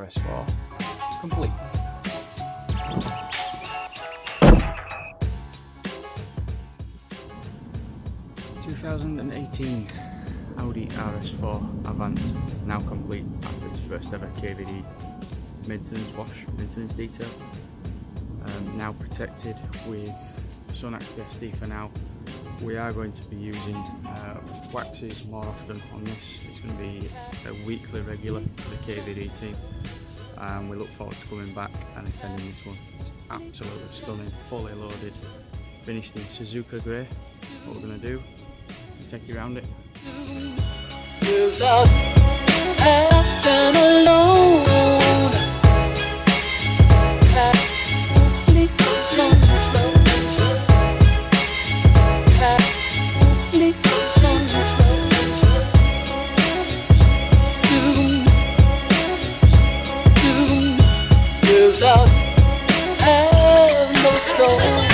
RS4 complete. ...2018 Audi RS4 Avant, now complete after its first ever KAVD maintenance detail. Now protected with Sun XPSD for now. We are going to be using waxes more often on this. It's going to be a weekly regular for the KAVD team. We look forward to coming back and attending this one. It's absolutely stunning, fully loaded, finished in Suzuka grey. What we're going to do, take you around it. Without acting alone, without have no soul.